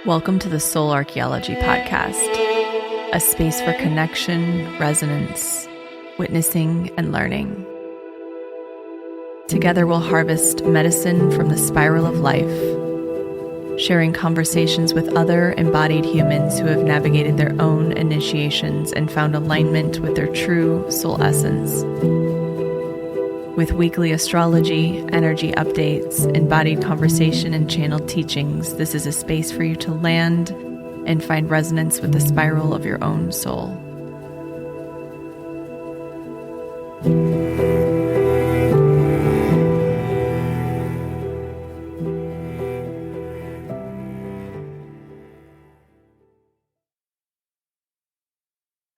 Welcome to the Soul Archaeology podcast, a space for connection, resonance, witnessing, and learning. Together we'll harvest medicine from the spiral of life, sharing conversations with other embodied humans who have navigated their own initiations and found alignment with their true soul essence. With weekly astrology, energy updates, embodied conversation, and channeled teachings, this is a space for you to land and find resonance with the spiral of your own soul.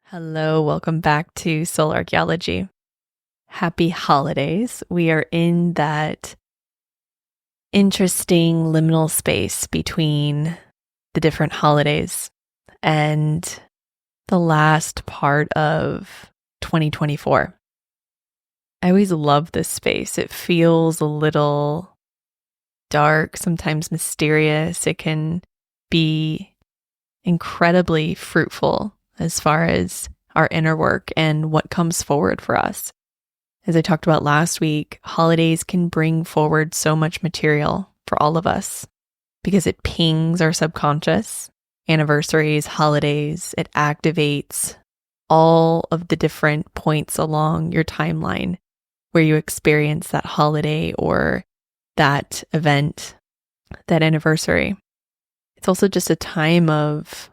Hello, welcome back to Soul Archaeology. Happy holidays. We are in that interesting liminal space between the different holidays and the last part of 2024. I always love this space. It feels a little dark, sometimes mysterious. It can be incredibly fruitful as far as our inner work and what comes forward for us. As I talked about last week, holidays can bring forward so much material for all of us because it pings our subconscious. Anniversaries, holidays, it activates all of the different points along your timeline where you experience that holiday or that event, that anniversary. It's also just a time of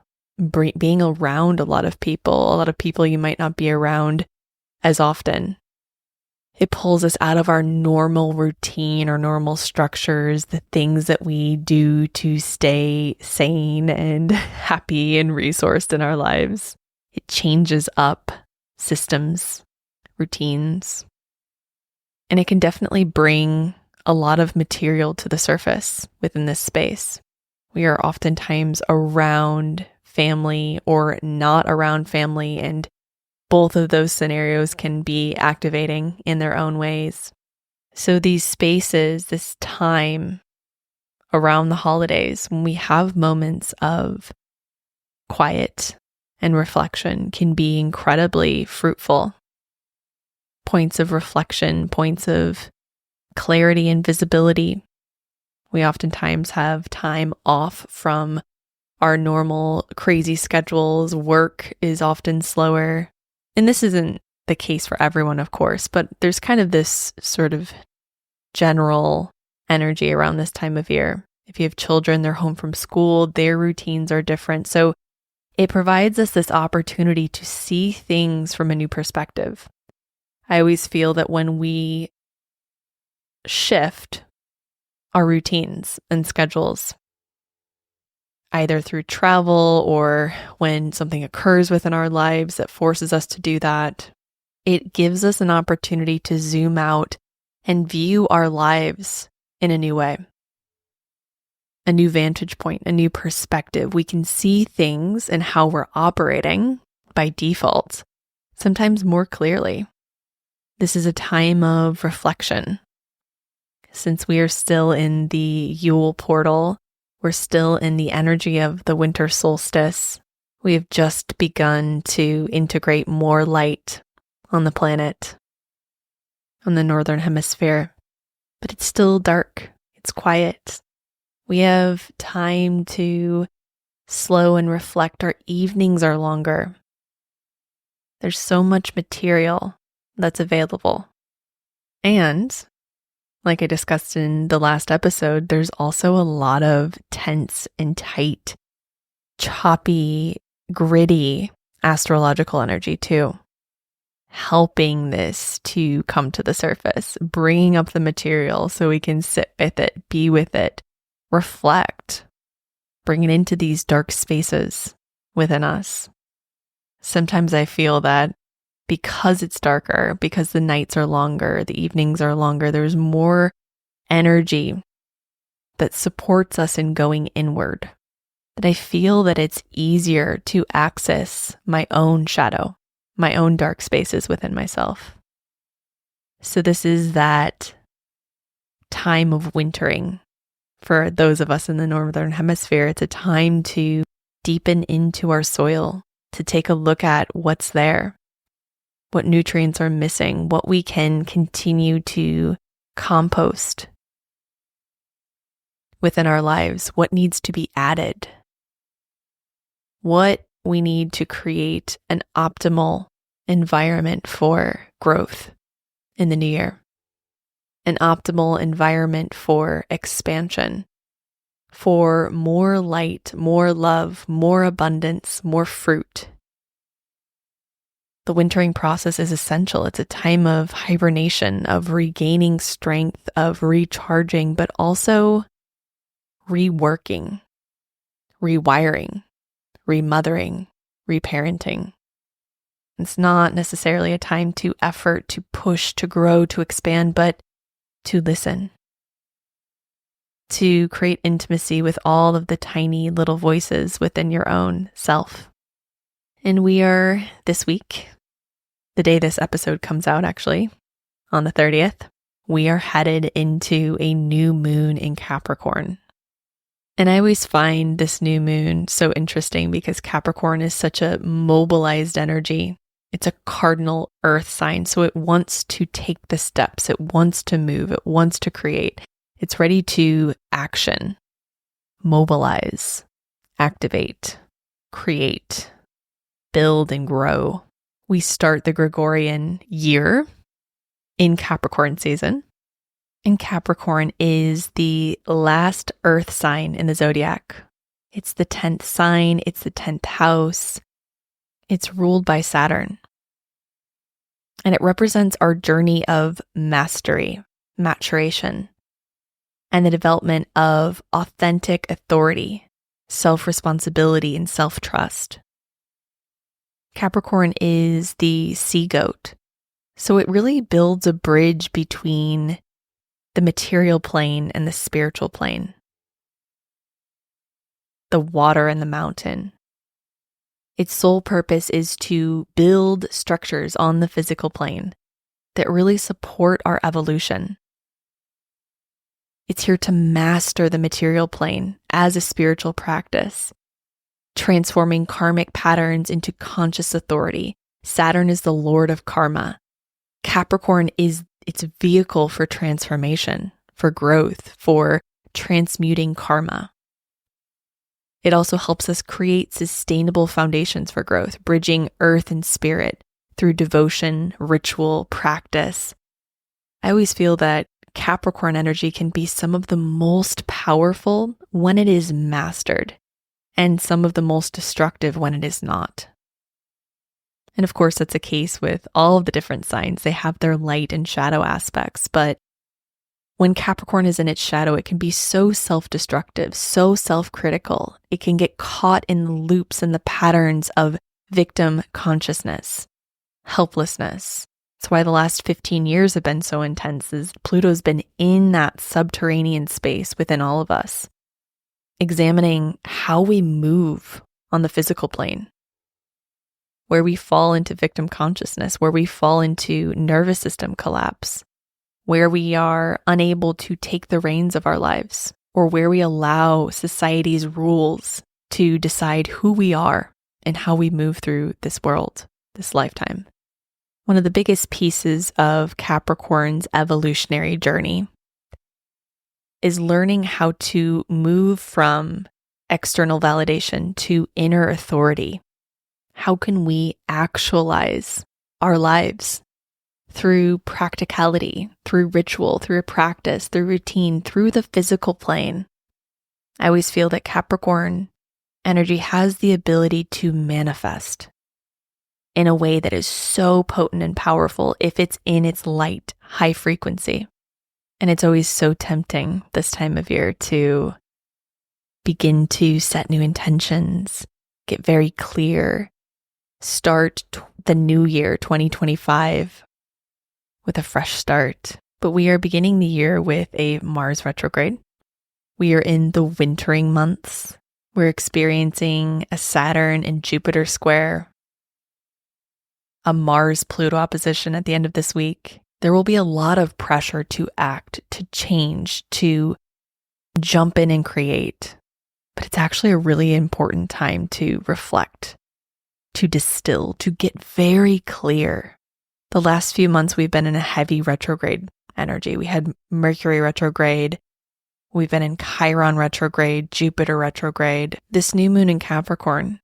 being around a lot of people you might not be around as often. It pulls us out of our normal routine or normal structures, the things that we do to stay sane and happy and resourced in our lives. It changes up systems, routines, and it can definitely bring a lot of material to the surface within this space. We are oftentimes around family or not around family, and both of those scenarios can be activating in their own ways. So these spaces, this time around the holidays, when we have moments of quiet and reflection, can be incredibly fruitful. Points of reflection, points of clarity and visibility. We oftentimes have time off from our normal crazy schedules. Work is often slower. And this isn't the case for everyone, of course, but there's kind of this sort of general energy around this time of year. If you have children, they're home from school, their routines are different. So it provides us this opportunity to see things from a new perspective. I always feel that when we shift our routines and schedules, either through travel or when something occurs within our lives that forces us to do that, it gives us an opportunity to zoom out and view our lives in a new way. A new vantage point, a new perspective. We can see things and how we're operating by default, sometimes more clearly. This is a time of reflection. Since we are still in the Yule portal, we're still in the energy of the winter solstice. We have just begun to integrate more light on the planet, on the northern hemisphere, but it's still dark. It's quiet. We have time to slow and reflect. Our evenings are longer. There's so much material that's available. And like I discussed in the last episode, there's also a lot of tense and tight, choppy, gritty astrological energy too, helping this to come to the surface, bringing up the material so we can sit with it, be with it, reflect, bring it into these dark spaces within us. Sometimes I feel that because it's darker, because the nights are longer, the evenings are longer, there's more energy that supports us in going inward. That I feel that it's easier to access my own shadow, my own dark spaces within myself. So this is that time of wintering, For those of us in the Northern Hemisphere, it's a time to deepen into our soil, to take a look at what's there, what nutrients are missing, what we can continue to compost within our lives, what needs to be added, what we need to create an optimal environment for growth in the new year, an optimal environment for expansion, for more light, more love, more abundance, more fruit. The wintering process is essential. It's a time of hibernation, of regaining strength, of recharging, but also reworking, rewiring, remothering, reparenting. It's not necessarily a time to effort, to push, to grow, to expand, but to listen, to create intimacy with all of the tiny little voices within your own self. And we are this week, the day this episode comes out actually, on the 30th, we are headed into a new moon in Capricorn. And I always find this new moon so interesting because Capricorn is such a mobilized energy. It's a cardinal earth sign, so it wants to take the steps, it wants to move, it wants to create. It's ready to action, mobilize, activate, create, build, and grow. We start the Gregorian year in Capricorn season. And Capricorn is the last earth sign in the zodiac. It's the 10th sign, it's the 10th house. It's ruled by Saturn. And it represents our journey of mastery, maturation, and the development of authentic authority, self-responsibility, and self-trust. Capricorn is the sea goat. So it really builds a bridge between the material plane and the spiritual plane, the water and the mountain. Its sole purpose is to build structures on the physical plane that really support our evolution. It's here to master the material plane as a spiritual practice, transforming karmic patterns into conscious authority. Saturn is the lord of karma. Capricorn is its vehicle for transformation, for growth, for transmuting karma. It also helps us create sustainable foundations for growth, bridging earth and spirit through devotion, ritual, practice. I always feel that Capricorn energy can be some of the most powerful when it is mastered, and some of the most destructive when it is not. And of course, that's the case with all of the different signs. They have their light and shadow aspects, but when Capricorn is in its shadow, it can be so self-destructive, so self-critical. It can get caught in the loops and the patterns of victim consciousness, helplessness. That's why the last 15 years have been so intense, is Pluto's been in that subterranean space within all of us, examining how we move on the physical plane, where we fall into victim consciousness, where we fall into nervous system collapse, where we are unable to take the reins of our lives, or where we allow society's rules to decide who we are and how we move through this world, this lifetime. One of the biggest pieces of Capricorn's evolutionary journey is learning how to move from external validation to inner authority. How can we actualize our lives through practicality, through ritual, through a practice, through routine, through the physical plane? I always feel that Capricorn energy has the ability to manifest in a way that is so potent and powerful if it's in its light, high frequency. And it's always so tempting this time of year to begin to set new intentions, get very clear, start the new year, 2025, with a fresh start. But we are beginning the year with a Mars retrograde. We are in the wintering months. We're experiencing a Saturn and Jupiter square, a Mars Pluto opposition at the end of this week. There will be a lot of pressure to act, to change, to jump in and create, but it's actually a really important time to reflect, to distill, to get very clear. The last few months, we've been in a heavy retrograde energy. We had Mercury retrograde. We've been in Chiron retrograde, Jupiter retrograde. This new moon in Capricorn,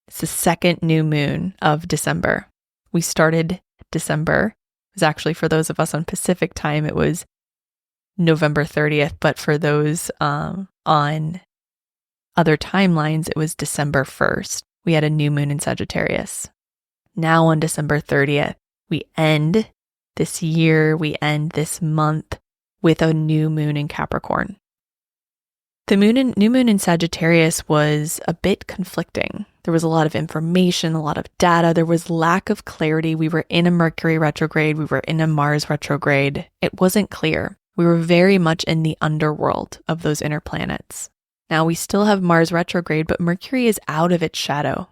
it's the second new moon of December. We started December. It was actually, for those of us on Pacific time, it was November 30th. But for those on other timelines, it was December 1st. We had a new moon in Sagittarius. Now on December 30th, we end this year, we end this month with a new moon in Capricorn. The new moon in Sagittarius was a bit conflicting. There was a lot of information, a lot of data. There was lack of clarity. We were in a Mercury retrograde. We were in a Mars retrograde. It wasn't clear. We were very much in the underworld of those inner planets. Now we still have Mars retrograde, but Mercury is out of its shadow.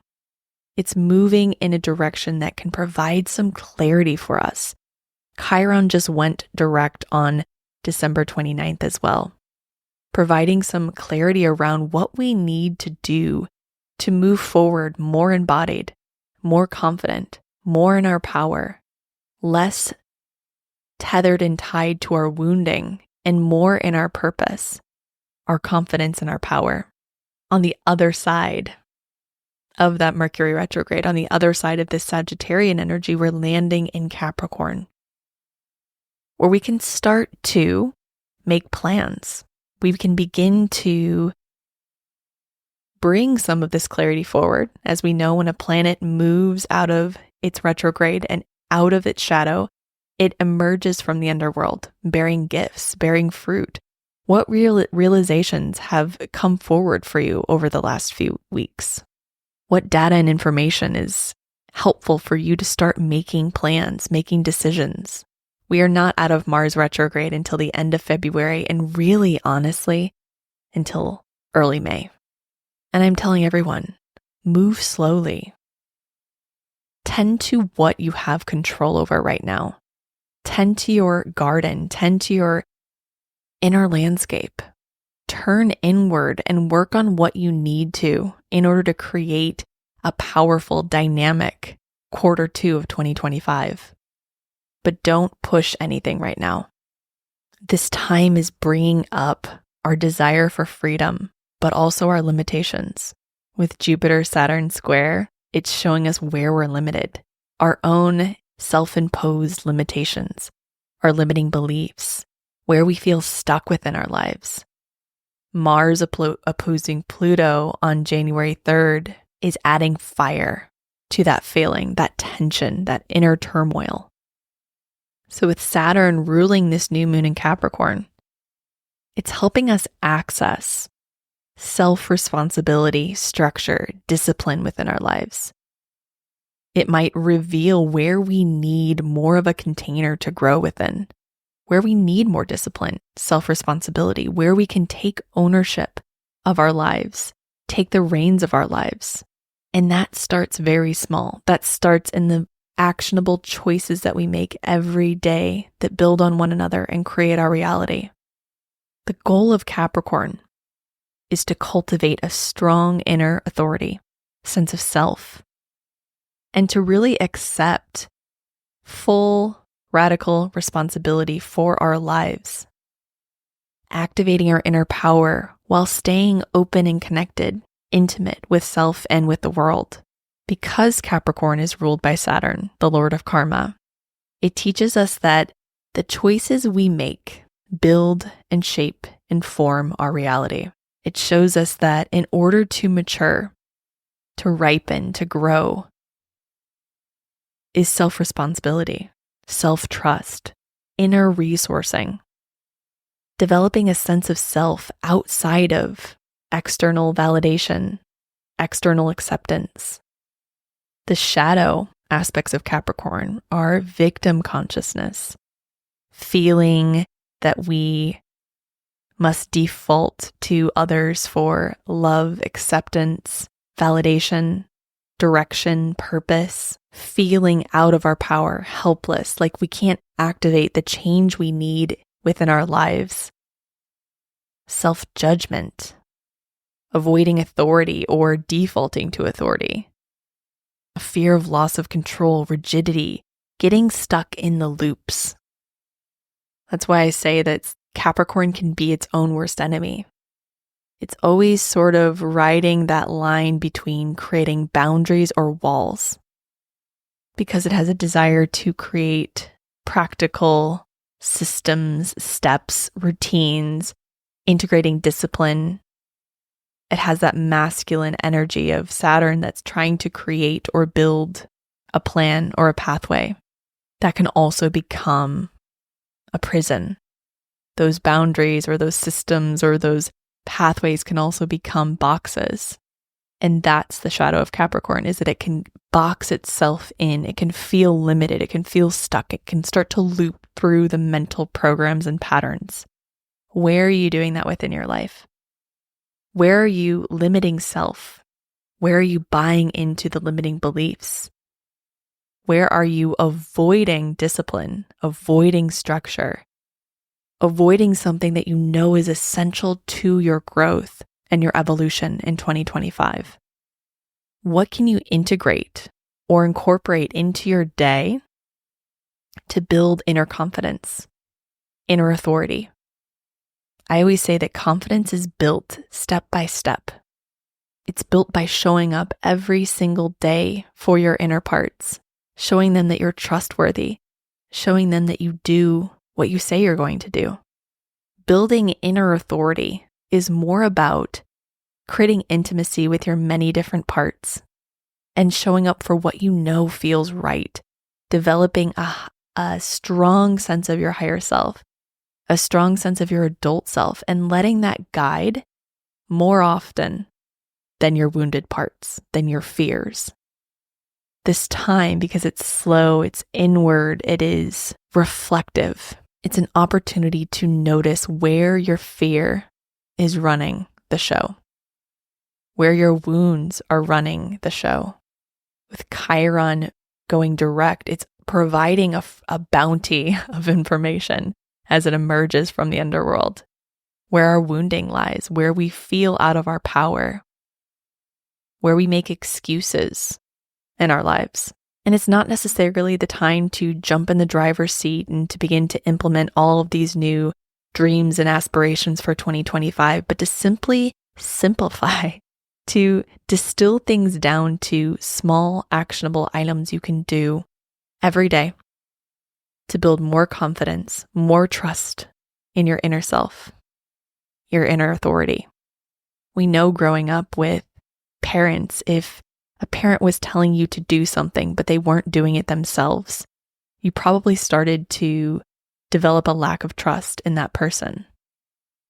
It's moving in a direction that can provide some clarity for us. Chiron just went direct on December 29th as well, providing some clarity around what we need to do to move forward more embodied, more confident, more in our power, less tethered and tied to our wounding, and more in our purpose, our confidence and our power. On the other side of that Mercury retrograde, on the other side of this Sagittarian energy, we're landing in Capricorn, where we can start to make plans. We can begin to bring some of this clarity forward. As we know, when a planet moves out of its retrograde and out of its shadow, it emerges from the underworld, bearing gifts, bearing fruit. What realizations have come forward for you over the last few weeks? What data and information is helpful for you to start making plans, making decisions? We are not out of Mars retrograde until the end of February, and really, honestly, until early May. And I'm telling everyone, move slowly. Tend to what you have control over right now. Tend to your garden, tend to your inner landscape. Turn inward and work on what you need to in order to create a powerful, dynamic Q2 of 2025. But don't push anything right now. This time is bringing up our desire for freedom, but also our limitations. With Jupiter Saturn Square, it's showing us where we're limited, our own self-imposed limitations, our limiting beliefs, where we feel stuck within our lives. Mars opposing Pluto on January 3rd is adding fire to that feeling, that tension, that inner turmoil. So with Saturn ruling this new moon in Capricorn, it's helping us access self-responsibility, structure, discipline within our lives. It might reveal where we need more of a container to grow within, where we need more discipline, self-responsibility, where we can take ownership of our lives, take the reins of our lives. And that starts very small. That starts in the actionable choices that we make every day that build on one another and create our reality. The goal of Capricorn is to cultivate a strong inner authority, sense of self, and to really accept full, radical responsibility for our lives, activating our inner power while staying open and connected, intimate with self and with the world. Because Capricorn is ruled by Saturn, the Lord of Karma, it teaches us that the choices we make build and shape and form our reality. It shows us that in order to mature, to ripen, to grow, is self-responsibility, self-trust, inner resourcing, developing a sense of self outside of external validation, external acceptance. The shadow aspects of Capricorn are victim consciousness, feeling that we must default to others for love, acceptance, validation, direction, purpose, feeling out of our power, helpless, like we can't activate the change we need within our lives. self-judgment, avoiding authority or defaulting to authority, a fear of loss of control, rigidity, getting stuck in the loops. That's why I say that Capricorn can be its own worst enemy. It's always sort of riding that line between creating boundaries or walls, because it has a desire to create practical systems, steps, routines, integrating discipline. It has that masculine energy of Saturn that's trying to create or build a plan or a pathway that can also become a prison. Those boundaries or those systems or those pathways can also become boxes. And that's the shadow of Capricorn, is that it can box itself in. It can feel limited. It can feel stuck. It can start to loop through the mental programs and patterns. Where are you doing that within your life? Where are you limiting self? Where are you buying into the limiting beliefs? Where are you avoiding discipline, avoiding structure, avoiding something that you know is essential to your growth and your evolution in 2025? What can you integrate or incorporate into your day to build inner confidence, inner authority? I always say that confidence is built step by step. It's built by showing up every single day for your inner parts, showing them that you're trustworthy, showing them that you do what you say you're going to do. Building inner authority is more about creating intimacy with your many different parts and showing up for what you know feels right, developing a strong sense of your higher self, a strong sense of your adult self, and letting that guide more often than your wounded parts, than your fears. This time, because it's slow, it's inward, it is reflective. It's an opportunity to notice where your fear is running the show, where your wounds are running the show. With Chiron going direct, it's providing a bounty of information as it emerges from the underworld, where our wounding lies, where we feel out of our power, where we make excuses in our lives. And it's not necessarily the time to jump in the driver's seat and to begin to implement all of these new dreams and aspirations for 2025, but to simply simplify, to distill things down to small, actionable items you can do every day to build more confidence, more trust in your inner self, your inner authority. We know growing up with parents, if a parent was telling you to do something, but they weren't doing it themselves, you probably started to develop a lack of trust in that person.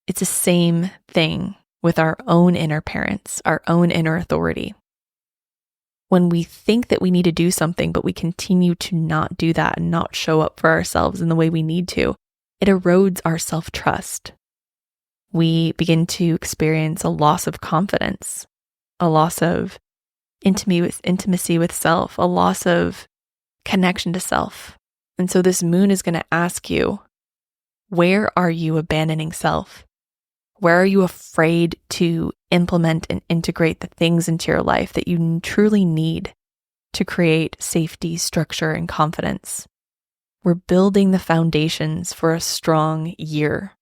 It's the same thing with our own inner parents, our own inner authority. When we think that we need to do something, but we continue to not do that and not show up for ourselves in the way we need to, it erodes our self-trust. We begin to experience a loss of confidence, a loss of intimacy with self, a loss of connection to self. And so this moon is going to ask you, where are you abandoning self? Where are you afraid to implement and integrate the things into your life that you truly need to create safety, structure, and confidence? We're building the foundations for a strong year.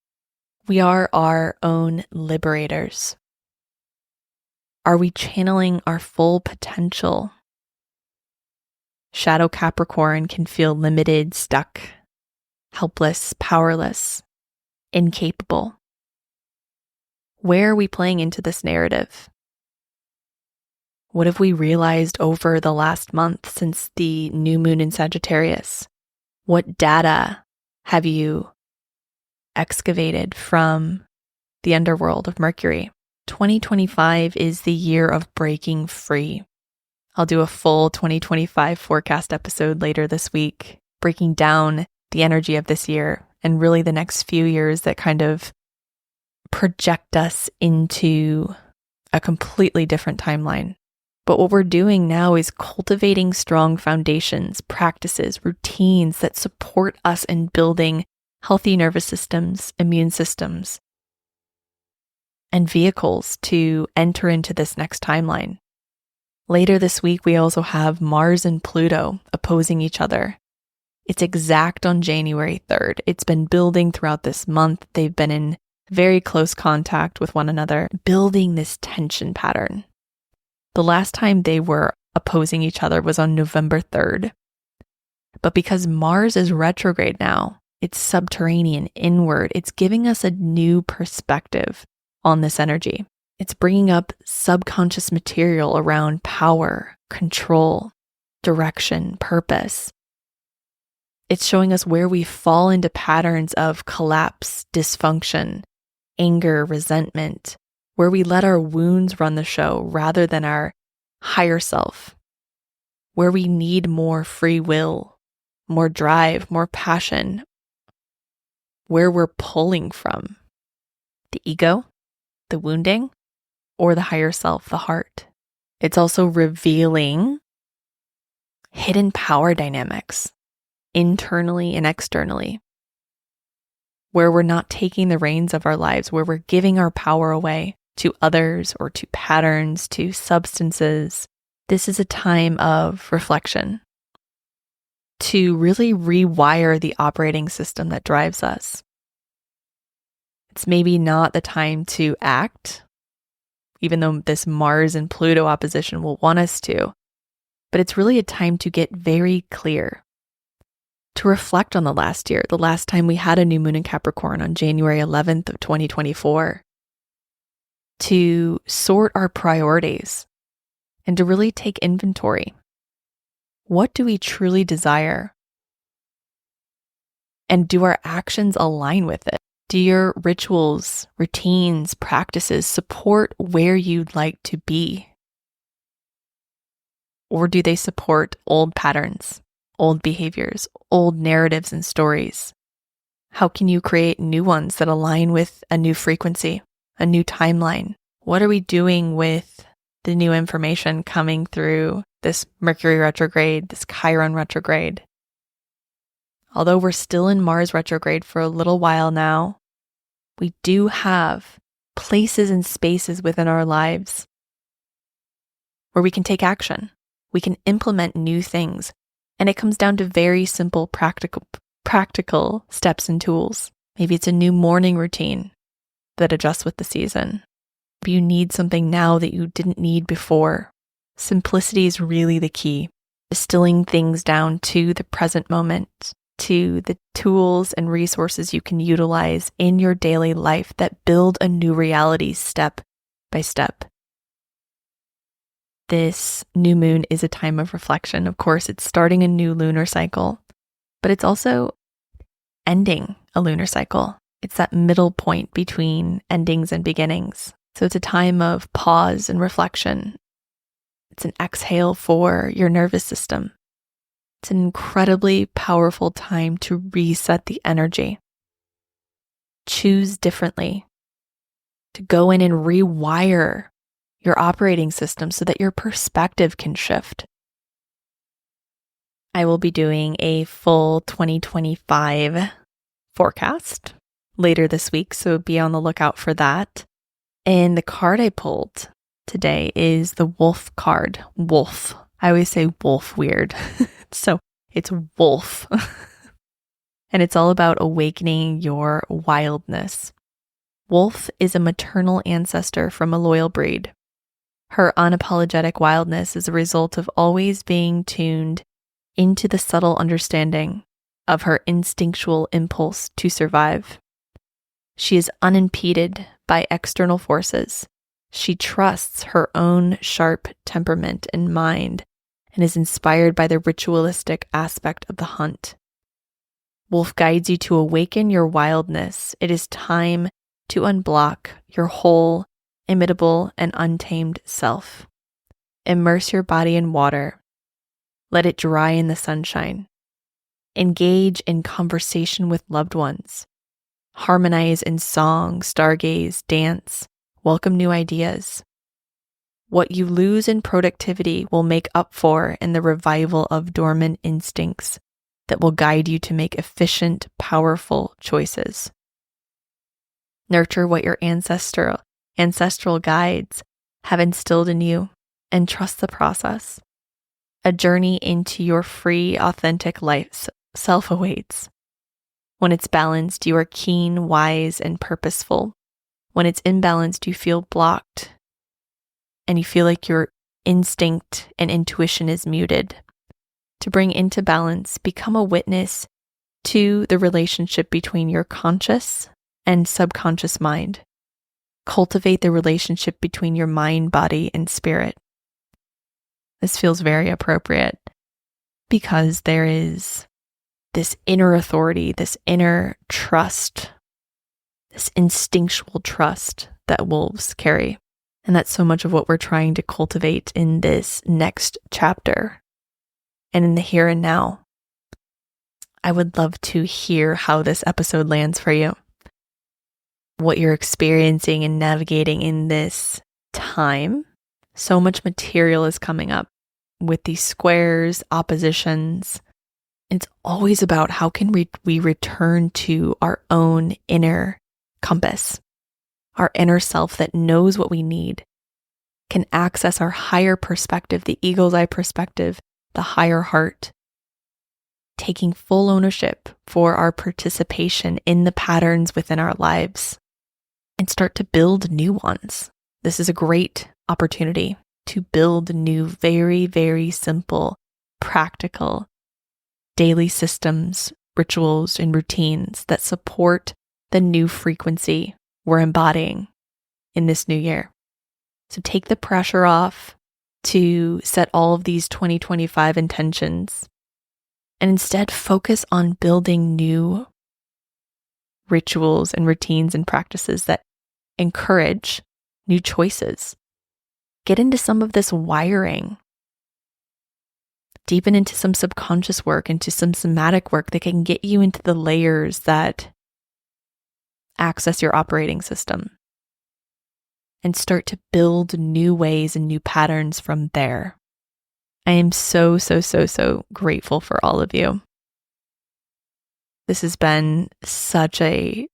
We are our own liberators. Are we channeling our full potential? Shadow Capricorn can feel limited, stuck, helpless, powerless, incapable. Where are we playing into this narrative? What have we realized over the last month since the new moon in Sagittarius? What data have you excavated from the underworld of Mercury? 2025 is the year of breaking free. I'll do a full 2025 forecast episode later this week, breaking down the energy of this year and really the next few years that kind of project us into a completely different timeline. But what we're doing now is cultivating strong foundations, practices, routines that support us in building healthy nervous systems, immune systems, and vehicles to enter into this next timeline. Later this week, we also have Mars and Pluto opposing each other. It's exact on January 3rd. It's been building throughout this month. They've been in very close contact with one another, building this tension pattern. The last time they were opposing each other was on November 3rd. But because Mars is retrograde now, it's subterranean, inward, it's giving us a new perspective on this energy. It's bringing up subconscious material around power, control, direction, purpose. It's showing us where we fall into patterns of collapse, dysfunction, anger, resentment, where we let our wounds run the show rather than our higher self, where we need more free will, more drive, more passion, where we're pulling from, the ego, the wounding, or the higher self, the heart. It's also revealing hidden power dynamics, internally and externally, where we're not taking the reins of our lives, where we're giving our power away to others or to patterns, to substances. This is a time of reflection to really rewire the operating system that drives us. It's maybe not the time to act, even though this Mars and Pluto opposition will want us to, but it's really a time to get very clear, to reflect on the last year, the last time we had a new moon in Capricorn on January 11th of 2024, to sort our priorities and to really take inventory. What do we truly desire? And do our actions align with it? Do your rituals, routines, practices support where you'd like to be? Or do they support old patterns, old behaviors, old narratives and stories? How can you create new ones that align with a new frequency, a new timeline? What are we doing with the new information coming through this Mercury retrograde, this Chiron retrograde? Although we're still in Mars retrograde for a little while now, we do have places and spaces within our lives where we can take action. We can implement new things. And it comes down to very simple, practical steps and tools. Maybe it's a new morning routine that adjusts with the season. Maybe you need something now that you didn't need before. Simplicity is really the key. Distilling things down to the present moment, to the tools and resources you can utilize in your daily life that build a new reality step by step. This new moon is a time of reflection. Of course, it's starting a new lunar cycle, but it's also ending a lunar cycle. It's that middle point between endings and beginnings. So it's a time of pause and reflection. It's an exhale for your nervous system. It's an incredibly powerful time to reset the energy. Choose differently. To go in and rewire your operating system so that your perspective can shift. I will be doing a full 2025 forecast later this week, so be on the lookout for that. And the card I pulled today is the Wolf card. Wolf. I always say wolf weird. So it's wolf. And it's all about awakening your wildness. Wolf is a maternal ancestor from a loyal breed. Her unapologetic wildness is a result of always being tuned into the subtle understanding of her instinctual impulse to survive. She is unimpeded by external forces. She trusts her own sharp temperament and mind and is inspired by the ritualistic aspect of the hunt. Wolf guides you to awaken your wildness. It is time to unblock your whole, imitable, and untamed self. Immerse your body in water. Let it dry in the sunshine. Engage in conversation with loved ones. Harmonize in song, stargaze, dance. Welcome new ideas. What you lose in productivity will make up for in the revival of dormant instincts that will guide you to make efficient, powerful choices. Nurture what your ancestral ancestral guides have instilled in you, and trust the process. A journey into your free, authentic life self awaits. When it's balanced, you are keen, wise, and purposeful. When it's imbalanced, you feel blocked and you feel like your instinct and intuition is muted. To bring into balance, become a witness to the relationship between your conscious and subconscious mind. Cultivate the relationship between your mind, body, and spirit. This feels very appropriate because there is this inner authority, this inner trust, this instinctual trust that wolves carry. And that's so much of what we're trying to cultivate in this next chapter and in the here and now. I would love to hear how this episode lands for you, what you're experiencing and navigating in this time. So much material is coming up with these squares, oppositions. It's always about how can we return to our own inner compass, our inner self that knows what we need, can access our higher perspective, the eagle's eye perspective, the higher heart, taking full ownership for our participation in the patterns within our lives and start to build new ones. This is a great opportunity to build new, very, very simple, practical, daily systems, rituals, and routines that support the new frequency we're embodying in this new year. So take the pressure off to set all of these 2025 intentions and instead focus on building new rituals and routines and practices that encourage new choices. Get into some of this wiring. Deepen into some subconscious work, into some somatic work that can get you into the layers that access your operating system and start to build new ways and new patterns from there. I am so grateful for all of you. This has been such a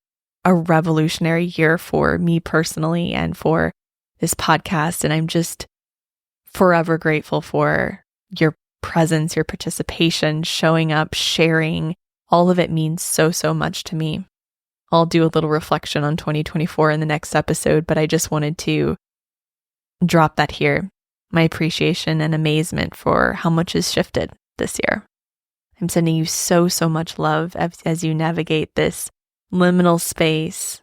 revolutionary year for me personally and for this podcast, and I'm just forever grateful for your presence, your participation, showing up, sharing. All of it means so much to me. I'll do a little reflection on 2024 in the next episode, but I just wanted to drop that here. My appreciation and amazement for how much has shifted this year. I'm sending you so much love as you navigate this liminal space,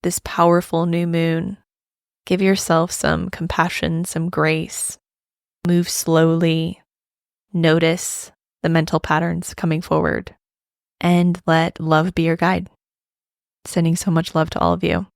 this powerful new moon. Give yourself some compassion, some grace. Move slowly. Notice the mental patterns coming forward. And let love be your guide. Sending so much love to all of you.